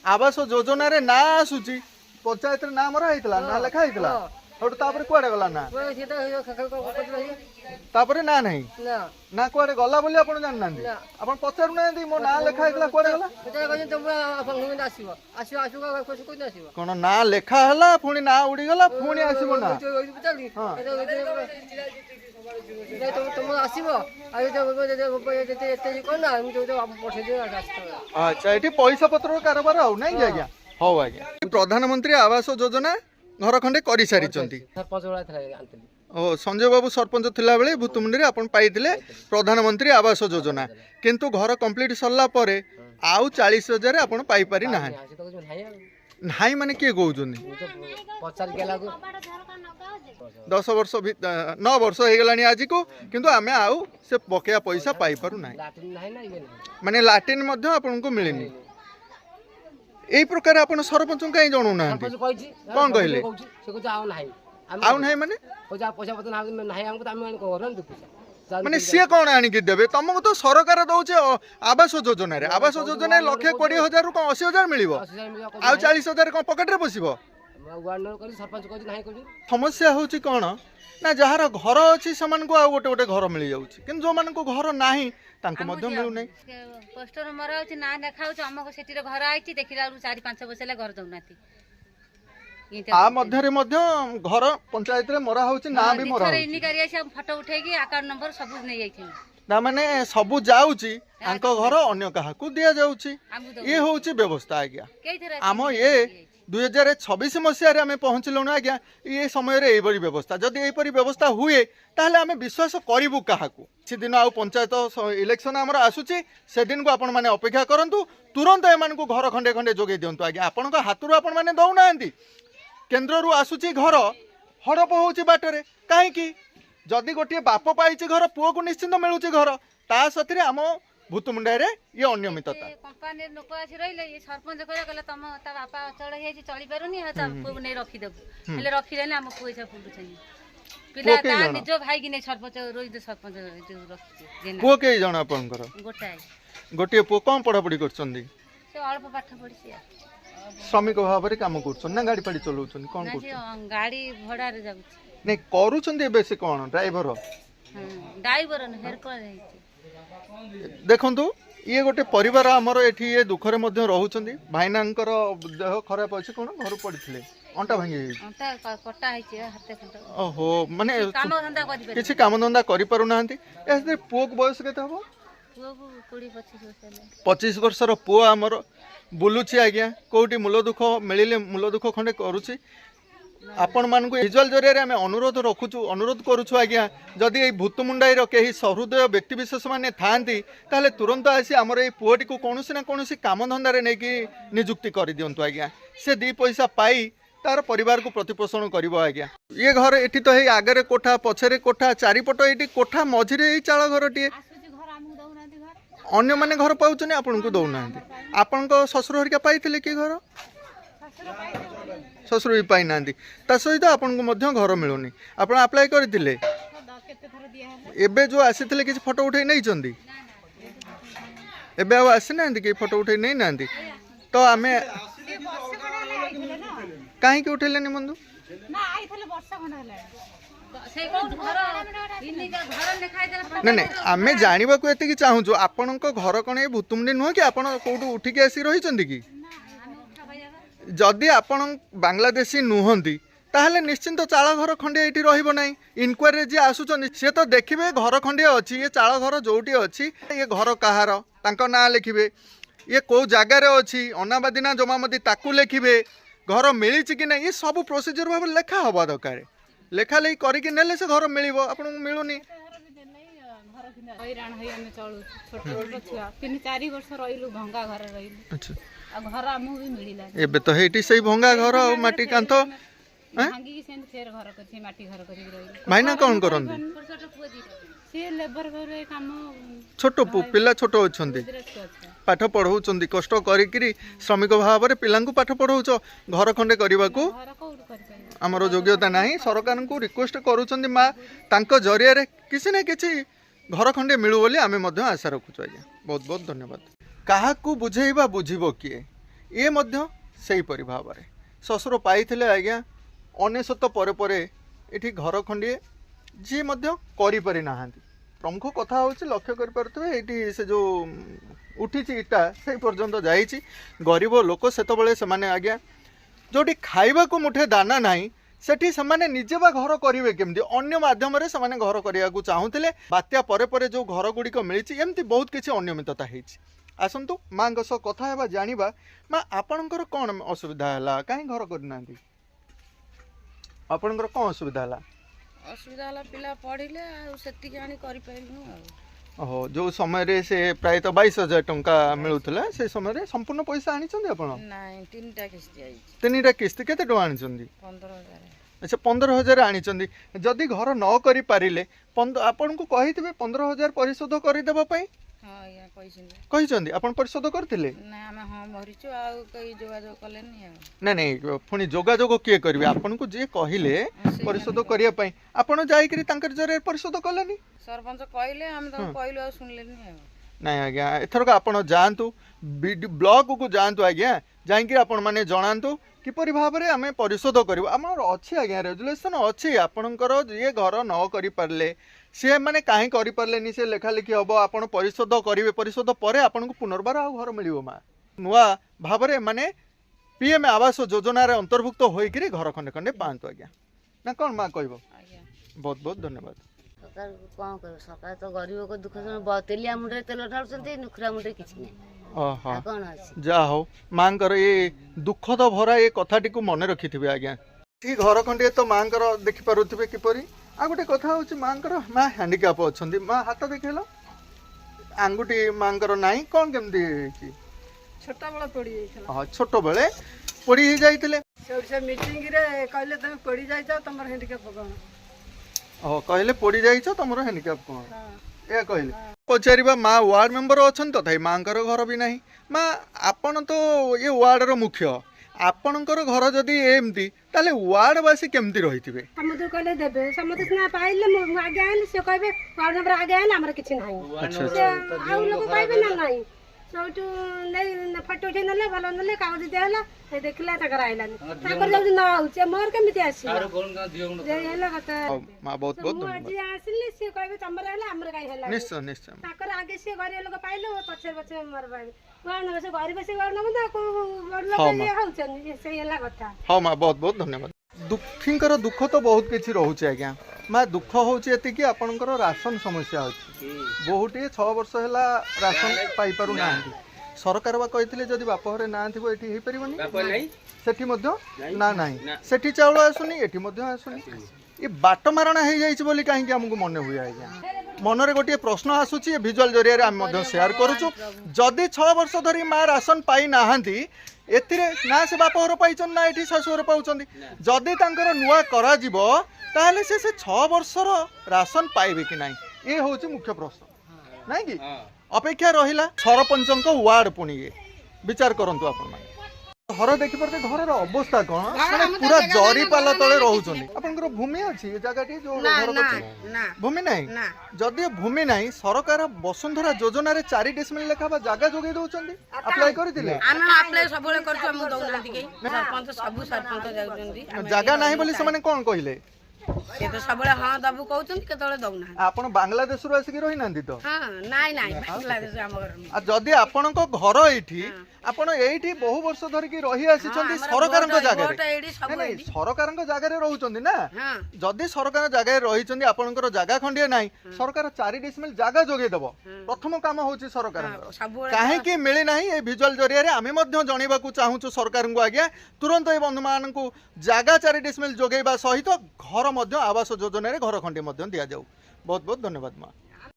आवास योजना रे ना आसुची पंचायत रे ना मरा हेतला ना लेखा हेतला हेतु तापर कुआडे गला ना तापर ना नहीं ना कुआडे गला बोली आपण जान नांदी आपण पचारु नांदी मो ना लेखा हेतला कुआडे गला कोन ना लेखा हला पुणी ना उडी गला पुणी आसीबो ना अच्छा ये पैसा पत्र कारबार आउ नहीं आज्ञा हौ आज्ञा प्रधानमंत्री आवास योजना घर खंडे कर सारी ओ संजय बाबू सरपंच थिला बेले भूतमुंडी आपण पाइथिले प्रधानमंत्री आवास योजना किंतु घर कंप्लीट सरला परे आउ 40,000 आपण पाई पारी ना नाही माने के कहउछनी 10 वर्ष 9 वर्ष हो गलानी आज को किंतु आमे आउ से बकेया पैसा पाई पारु ना माने लाटिन मध्ये आपन को मिलेनी एई प्रकार आपण सरपंच कहीं जणौ ना कोन कहले आउ नाही माने माने सी कौन आणिकी देवे तुमको तो सरकार दौचे आवास योजना रे आवास योजना 1,20,000 रु 80,000 मिलिबो आ 40,000 कौन पॉकेट रे पसिबो समस्या होची कौन ना जहार घर अच्छी से गोटे गोटे घर मिल जाऊँगी कि जो मान घर ना मिलू ना पोस्टर मरा ना देखा अमक से घर आई देखला 4-5 वर्ष घर दौना घर पंचायत रे मरा होची ना भी मरा फोटो उठे अकाउंट नंबर सब नहीं जाइथिन ना माने सब जाउची आंको घर अन्य कहा को दिया जाउची ये होची व्यवस्था आज्ञा आम ये 2026 मसीह आम पहुँचलु आज्ञा ये समय रे एबरी व्यवस्था जदि एपरी व्यवस्था हुए ताहले आमे विश्वास करिबु काहाकू से दिन आ पंचायत इलेक्शन आमर आसुची से दिन को आपण माने अपेक्षा करंतु तुरंत एमान को घर खंडे खंडे जोगे दियंतु आज्ञा आपण को हातुरु आपण माने दउ नांदी केंद्र रु आसुची घर हड़प होची बाटरे काहे की जदि गोटे बाप पाइची घर पुओ को निश्चिंत मिलुची घर ता सथिरे आम भूतमुंडा रे ये अनियमितता कंपनी लोक आसी रहिले ये सरपंच कहला तुम ता बापा अचल हे चली पारुनी ता पुओ नै रखी देबु हेले रखी देले हम पैसा फुलुछनी पिला ता निजो भाई कि नै सरपंच रोहित सरपंच जो रखी पुओ के जण आपनकर गोटे पुओ कम पढ़ा पढ़ी करछंदी से अल्प पाठ पढ़ी श्रमिक भाव में काम कर ना गाड़ी फाड़ी चलाउछन कोन गाड़ी भड़ा रे जाउ नै करूछन बेसी कोन ड्राइवर ड्राइवर न हेर कर देखंतु ये गोटे परिवार आमर एठी ये दुखरे मध्ये रहउछंदी भाईनांकर देह खराब अछि कोन घर पड़िथिले अंटा भांगी अंटा कटा हैछि हाथे खंटा ओहो माने काम धंदा करि किछि काम धंदा करि पारु नाहंती एसे पुओक बयस केते हबो पुओ 20-25 वर्ष 25 वर्षर पुओ आमर बुलुची आज्ञा कोटी मूल दुख मिले मूल दुख खंडे करुची आपण मान विजुअल जरिया आम अनुरोध रखुचु अनुरोध करुछु आज्ञा जदि ये भूतमुंडाई कहीं सहृदय व्यक्ति विशेष मैंने थांती ताहले तुरंत आसी आमर ये पुओटी को कौनसी ना कौनसी काम धंदा नहीं कि नियुक्ति कर दिंतु आज्ञा से 2 पैसा पाई तार परिवार को प्रतिपोषण करिवो आज्ञा ये घर एठी तो हे आगे कोठा पछरे कोठा चारिपट एठी कोठा मझिरे ये चाल घर टी अन्य माने घर पाउछने आपन को दउना आपन को ससुर हरिका पाइथिले कि घर ससुर भी पाई ना ता सहित आपन को मध्य घर मिलुनी आपन अप्लाई करथिले एबे जो आसीथिले किछ फोटो उठै नै चंदी एबे आ आसी ना कि फोटो उठै नै ना तो आमे काहे के उठैलेनी बंधु ना आइथिले वर्ष खंड हला नहीं आमे जानिबा को एते कि चाहूछु आपन को घर कोन ए भूतुमुंडी नुह कि आपन कोठु उठी के आसी रही चंदी कि जदि आपण बांग्लादेशी नुहंती ताहले निश्चिंत चाल घर खंडे एठी रहिबो नै इनक्वायरी जे आसुचंदी से तो देखिबे घर खंडे अछि ये चाल घर जोटी अछि ये घर कहार तांको ना लिखिबे ये को जगह रे अछि अनाबादी ना जमामती ताकू लिखिबे घर मिली कि नहीं ये सब प्रोसीजर भाव लेखा हवा दरकार लेखा ले करिके नेले से घर मिलिबो आपन मिलुनी हैरान है हम चलू छोट छोट छुआ 3-4 वर्ष रहिलु भंगा घर रहिलु अच्छा आ घर हमहु भी मिलिला एबे तो हेटी सही भंगा घर आ माटी कांथ भांगी के सेन फेर घर करछि माटी घर करि रहिलु भाईना कोन करंदी से लेबर घरे काम छोट पिला छोट अछंदी पाठ पढ़ौचंदी कष्ट करिकरी श्रमिक भाव रे पिलांकु पाठ पढ़ौच घर खंडे करबा को आमर योग्यता नाही सरकार को रिक्वेस्ट करूचंदी मा तांको जरिया रे किसी ना किसी घर खंडे मिलू बोली आमे मध्य आशा रखुछु आज्ञा बहुत बहुत धन्यवाद काहाकू बुझेइबा बुझिबो किए ये मध्य सेहीपरि भाव में शशुर पाई आज्ञा 99 परे ये घर खंडिए जी करी ना। प्रमुख कथा हूँ लक्ष्य करें से जो उठी इटा से पर्यंत जाइए गरीब लोक से आज्ञा जोटी खाइबा को मुठे दाना नहीं सेठी से निजे बा घर करेंगे केमती अन्य मध्यम से घर करने को चाहूले। बात्या परे परे जो घर गुड़िक मिली एमती बहुत किसी अनियमितता होती। आसतु माँ सह कथा जाना माँ आपणकर कौन असुविधा है कहीं घर करना आपणकर कौन असुविधा है? असुविधा पिला पढ़िले सेतिक आनी करि पाइलु ओहो जो समय रे से प्रायतः 22,000 टंका मिलुथला से समय रे संपूर्ण पैसा आनी छंदी आपण? नहीं तीनटा किस्ती आई तीनटा किस्ती केते टका आनी छंदी? 15,000। अच्छा 15,000 आनी छंदी। जदी घर न करि पारिले आपण को कहितबे 15,000 परिशोध करि देबा पई? हां या कहि छंदी आपण परिशोध करथिले? ना हम हां भरिछु आ कई जोगाजोग कलेनी आ नहीं नहीं पुनी जोगाजोग किए करबे आपण को जे कहिले परिशोध करिया पई आपण जाई करी तांकर जरे परिशोध कलेनी? सरपंच कहले हम तो कहलु आ सुनलेनी आ नहीं आज्ञा एथरक आपण जांतु ब्लॉक को जांतु आज्ञा जाइकि आपण माने जणांतु किपरि भाव में आम परिशोध करूँ आमर अच्छी आज्ञा रेजुलेसन अच्छी आपणकर ये घर न करि पारले सी मैंने कहीं करें से लेखालेखि हम आप परिशोध करेंगे परिशोध पर आपको पुनर्बार आ घर मिल माँ नुआ भाव में माने पीएम आवास योजना अंतर्भुक्त होकर घर खंडे खंडे पातु आज्ञा ना कौन माँ कह बहुत बहुत धन्यवाद। सरकार कौन कर सरकार तो गरीब को दुख तेलिया मुंडे तेल ढालुंट नुखरा मुंडे किसी नहीं कौन अच्छे जा हो माँ ये दुखद भरा ये कथाटी को मन रखि थे आज्ञा ये घर खंडे तो माँ देखिपे किपरि आ गोटे कथा हूँ माँ माँ हैंडिक्याप अच्छा माँ हाथ देखल आंगुठी माँ नाई कौन केमती छोट बेले पड़ी जाइछला हाँ छोट बेले पड़ी जाइतिले से मीटिंग रे कहले तुम पड़ी जाइछ तमर हैंडिक्याप कोन कहले पड़ी जाइछ तमर हैंडिक्याप कोन ए कहले पचारिबा माँ वार्ड मेंबर अछन तथापि माँ घर भी नहीं माँ आपण तो ये वार्ड रो मुख्य आपणकर घर जदि एमती ताले वार्डवासी केमती रही थे समुद्र कहले देबे समुद्र ना पाइले आगे आइले से कहबे वार्ड नंबर आगे आइले हमर किछ नाही अच्छा आ लोग कहबे ना नाही सोटू नै फोटो उठे नले भलो नले कागज देला से देखला तकर आइलानी ताकर जब ना होचे मोर केमती आसी तार कोन का दियो जे हेला कथा मां बहुत बहुत धन्यवाद जे आसिले से कहबे तमर आइला हमर काई हेला निश्चय निश्चय ताकर आगे से घरे लोग पाइले पछे पछे मर पाइले वार्ड से घरे बसे वार्ड नंबर ना को वार्ड लोग ये होचन से हेला कथा हाँ माँ बहुत बहुत धन्यवाद। दुखींकर दुख तो बहुत किसी रोचे आज्ञा माँ दुख होती आपणकर राशन समस्या अच्छी बहुटे 6 वर्ष है राशन पाई पारु ना सरकार बा कही जदि बापघरे ना थी ये सेठी ना ना सेठी चाउल आसुनी एठी आसुनी ये बाट मारणा हो जाइए कहीं आमको मन हुए आज्ञा मनरे गोटे प्रश्न आसूची विजुअल जरिया आम सेयार करुचु जदि 6 वर्ष धरी माँ राशन पाई ना एथिरे ना से बापघर पाइछन ना एठी शाशुघर पाउछन जदि तांकर नुआ करा जिवो ताहले से 6 वर्षर राशन पाइबे कि नाही ये होची मुख्य प्रश्न नहीं कि अपेक्षा रहिला सरपंचक वार्ड पुणी विचार करंतु आपण माने घर देखि परते घर अवस्था कोन माने पूरा जरी पाला तळे रहउछन आपनकर भूमि अछि ए जगहटी जो घर करछ भूमि नाही जदि भूमि नाही सरकार वसुंधरा योजना रे 4 डेसिमल लेखा बा जागा जोगे दउछन अप्लाई करथिले हम अप्लाई सबले करछु हम दउना दिके सरपंच सब सरपंच जाउछन्ती जागा नाही बोली से माने कोन कहिले से तो सबले हां दबु कहउछन्ती केतले दउना आपण बांग्लादेश रु आसी रहि नांदी तो हां नाइ नाइ बांग्लादेश हम घर आ जदि आपणको घर एठी आपण एठी बहु वर्ष धरि की रहि आसी छन्ती सरकारक जागा रे नहीं सरकारक जागा रे रहउछन्ती ना जदि सरकार जागा रे रहि छन्ती आपणकर जागा खंडिए नाही सरकार 4 डेसिमल जागा जोगे दबो प्रथम काम होची सरकार काहे कि मिली नाही ए विजुअल जरिया रे आमे मध्य जणीबा को चाहूछु सरकार को आज्ञा तुरंत ए बंधु मान को जागा 4 डेसिमल जोगेबा सहित घर मध्य आवास योजना रे घर खंडे मध्य दिया जाऊ बहुत बहुत धन्यवाद माँ।